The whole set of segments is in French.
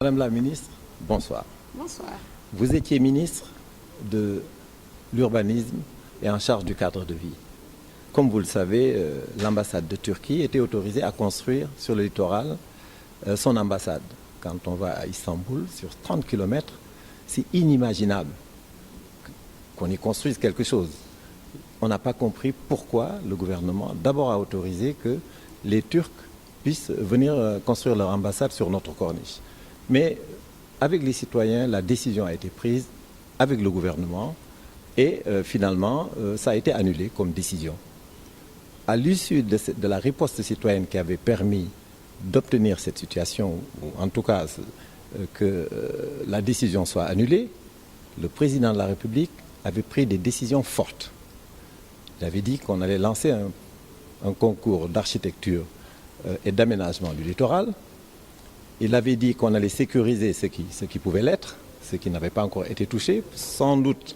Madame la ministre, bonsoir. Bonsoir. Vous étiez ministre de l'urbanisme et en charge du cadre de vie. Comme vous le savez, l'ambassade de Turquie était autorisée à construire sur le littoral son ambassade. Quand on va à Istanbul, sur 30 km, c'est inimaginable qu'on y construise quelque chose. On n'a pas compris pourquoi le gouvernement d'abord a autorisé que les Turcs puissent venir construire leur ambassade sur notre corniche. Mais avec les citoyens, la décision a été prise avec le gouvernement et finalement, ça a été annulé comme décision. À l'issue de la riposte citoyenne qui avait permis d'obtenir cette situation, ou en tout cas que la décision soit annulée, le président de la République avait pris des décisions fortes. Il avait dit qu'on allait lancer un concours d'architecture et d'aménagement du littoral. Il avait dit qu'on allait sécuriser ce qui pouvait l'être, ce qui n'avait pas encore été touché, sans doute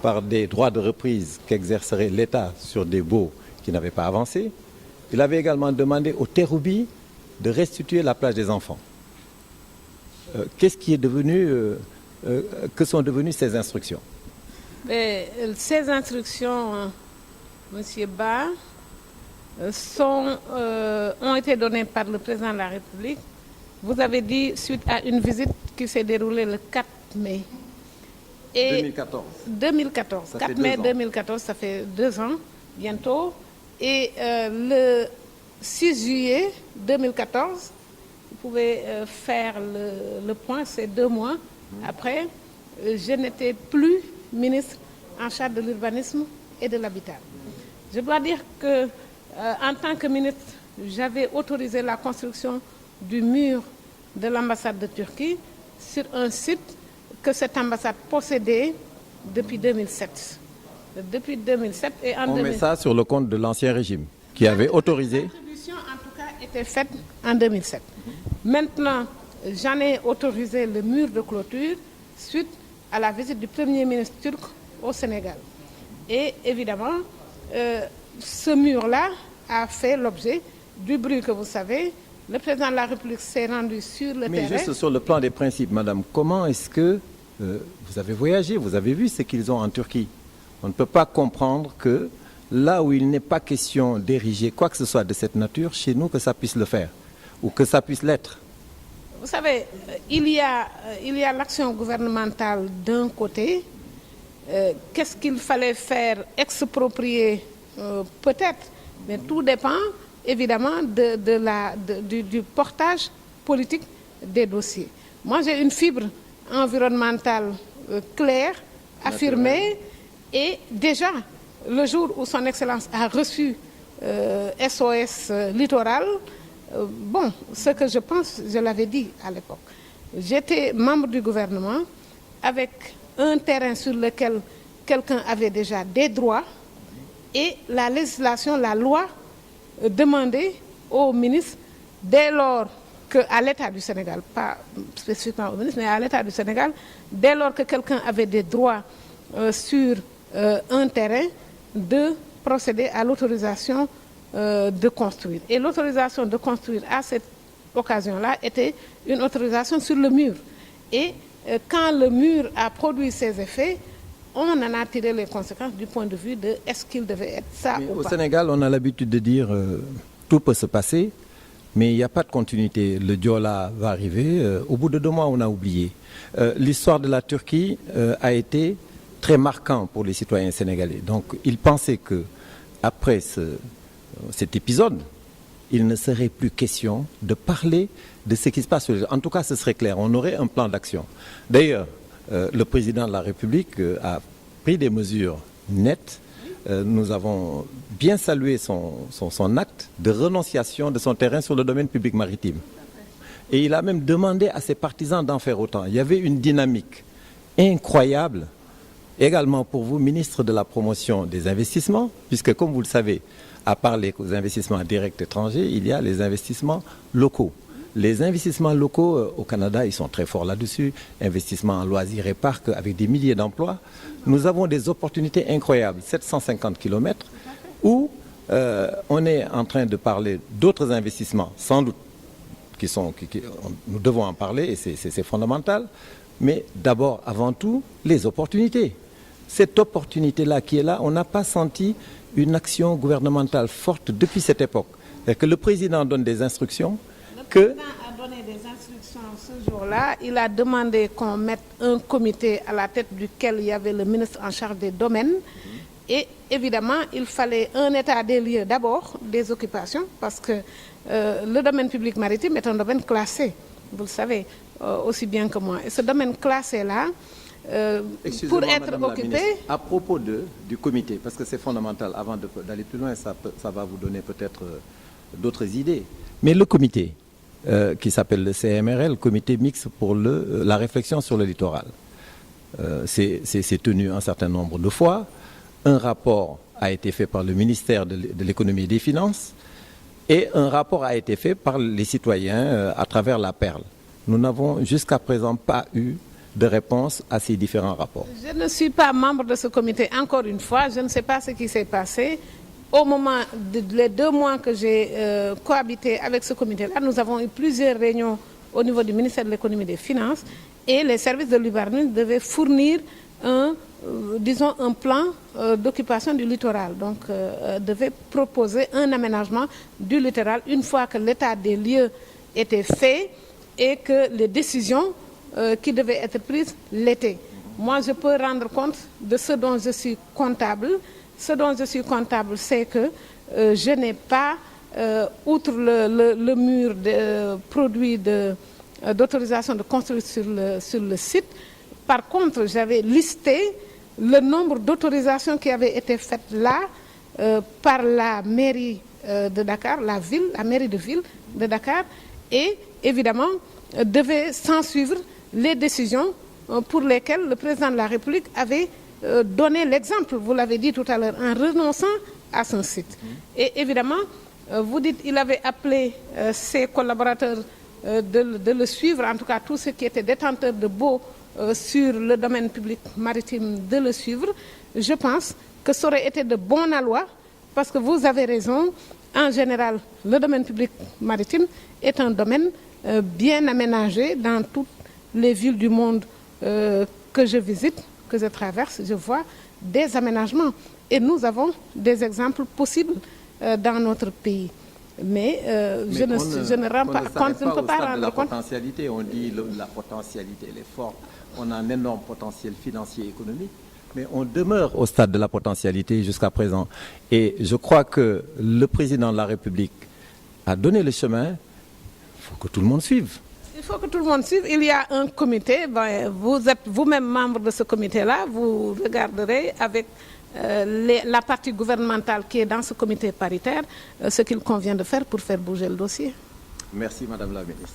par des droits de reprise qu'exercerait l'État sur des baux qui n'avaient pas avancé. Il avait également demandé au Terroubi de restituer la plage des enfants. Qu'est-ce qui est devenu, que sont devenues ces instructions? Ces instructions, M. Ba, ont été données par le président de la République. Vous avez dit suite à une visite qui s'est déroulée le 4 mai. Et 2014. 4 mai 2014, ça fait 2 ans bientôt. Et le 6 juillet 2014, vous pouvez faire le point, c'est 2 mois après, je n'étais plus ministre en charge de l'urbanisme et de l'habitat. Je dois dire que en tant que ministre, j'avais autorisé la construction du mur de l'ambassade de Turquie sur un site que cette ambassade possédait depuis 2007. Depuis 2007 et en On met ça sur le compte de l'ancien régime qui avait autorisé. L'attribution en tout cas était faite en 2007. Maintenant, j'en ai autorisé le mur de clôture suite à la visite du Premier ministre turc au Sénégal. Et évidemment, ce mur-là a fait l'objet du bruit que vous savez. Le président de la République s'est rendu sur le terrain. Mais juste sur le plan des principes, madame, comment est-ce que vous avez voyagé, vous avez vu ce qu'ils ont en Turquie? On ne peut pas comprendre que là où il n'est pas question d'ériger quoi que ce soit de cette nature, chez nous, que ça puisse le faire ou que ça puisse l'être. Vous savez, il y a l'action gouvernementale d'un côté. Qu'est-ce qu'il fallait faire? Exproprier peut-être, mais tout dépend évidemment du portage politique des dossiers. Moi, j'ai une fibre environnementale claire, affirmée, et déjà, le jour où son Excellence a reçu SOS Littoral, bon, ce que je pense, je l'avais dit à l'époque. J'étais membre du gouvernement avec un terrain sur lequel quelqu'un avait déjà des droits et la législation, la loi demandait au ministre, dès lors qu'à l'État du Sénégal, pas spécifiquement au ministre, mais à l'État du Sénégal, dès lors que quelqu'un avait des droits sur un terrain, de procéder à l'autorisation de construire. Et l'autorisation de construire à cette occasion-là était une autorisation sur le mur. Et quand le mur a produit ses effets, on en a tiré les conséquences du point de vue de est-ce qu'il devait être ça ou pas. Au Sénégal, on a l'habitude de dire tout peut se passer, mais il n'y a pas de continuité. Le Diola va arriver. Au bout de 2 mois, on a oublié. L'histoire de la Turquie a été très marquante pour les citoyens sénégalais. Donc, ils pensaient que après cet épisode, il ne serait plus question de parler de ce qui se passe. En tout cas, ce serait clair. On aurait un plan d'action. D'ailleurs, le président de la République a pris des mesures nettes. Nous avons bien salué son acte de renonciation de son terrain sur le domaine public maritime. Et il a même demandé à ses partisans d'en faire autant. Il y avait une dynamique incroyable, également pour vous, ministre de la promotion des investissements, puisque comme vous le savez, à part les investissements directs étrangers, il y a les investissements locaux. Les investissements locaux au Canada, ils sont très forts là-dessus. Investissements en loisirs et parcs avec des milliers d'emplois. Nous avons des opportunités incroyables, 750 km, où on est en train de parler d'autres investissements, sans doute nous devons en parler et c'est fondamental. Mais d'abord, avant tout, les opportunités. Cette opportunité-là qui est là, on n'a pas senti une action gouvernementale forte depuis cette époque. C'est que le président donne des instructions. Le président a donné des instructions ce jour-là. Il a demandé qu'on mette un comité à la tête duquel il y avait le ministre en charge des domaines. Et évidemment, il fallait un état des lieux d'abord des occupations parce que le domaine public maritime est un domaine classé, vous le savez aussi bien que moi. Et ce domaine classé-là, pour être occupé... À propos du comité, parce que c'est fondamental, avant d'aller plus loin, ça va vous donner peut-être d'autres idées. Mais le comité, qui s'appelle le CMRL, Comité mixte pour la réflexion sur le littoral, c'est tenu un certain nombre de fois. Un rapport a été fait par le ministère de l'économie et des finances et un rapport a été fait par les citoyens à travers la Perle. Nous n'avons jusqu'à présent pas eu de réponse à ces différents rapports. Je ne suis pas membre de ce comité, encore une fois, je ne sais pas ce qui s'est passé. Au moment des 2 mois que j'ai cohabité avec ce comité-là, nous avons eu plusieurs réunions au niveau du ministère de l'économie et des finances et les services de l'urbanisme devaient fournir un plan d'occupation du littoral. Donc, devait proposer un aménagement du littoral une fois que l'état des lieux était fait et que les décisions qui devaient être prises l'étaient. Moi, je peux rendre compte de ce dont je suis comptable. Ce dont je suis comptable, c'est que je n'ai pas, outre le mur de produits d'autorisation de construire sur le site, par contre, j'avais listé le nombre d'autorisations qui avaient été faites là par la mairie de Dakar, la mairie de ville de Dakar, et évidemment devait s'en suivre les décisions pour lesquelles le président de la République avait donné l'exemple, vous l'avez dit tout à l'heure, en renonçant à son site. Et évidemment, vous dites qu'il avait appelé ses collaborateurs de le suivre, en tout cas tous ceux qui étaient détenteurs de baux sur le domaine public maritime de le suivre. Je pense que ça aurait été de bon aloi parce que vous avez raison, en général, le domaine public maritime est un domaine bien aménagé dans toutes les villes du monde que je visite, que je traverse, je vois des aménagements. Et nous avons des exemples possibles dans notre pays. Mais je ne rends pas compte, je ne peux pas rendre compte. Potentialité, on dit la potentialité, elle est forte. On a un énorme potentiel financier et économique, mais on demeure au stade de la potentialité jusqu'à présent. Et je crois que le président de la République a donné le chemin. Il faut que tout le monde suive. Il faut que tout le monde suive. Il y a un comité. Vous êtes vous-même membre de ce comité-là. Vous regarderez avec la partie gouvernementale qui est dans ce comité paritaire ce qu'il convient de faire pour faire bouger le dossier. Merci, Madame la Ministre.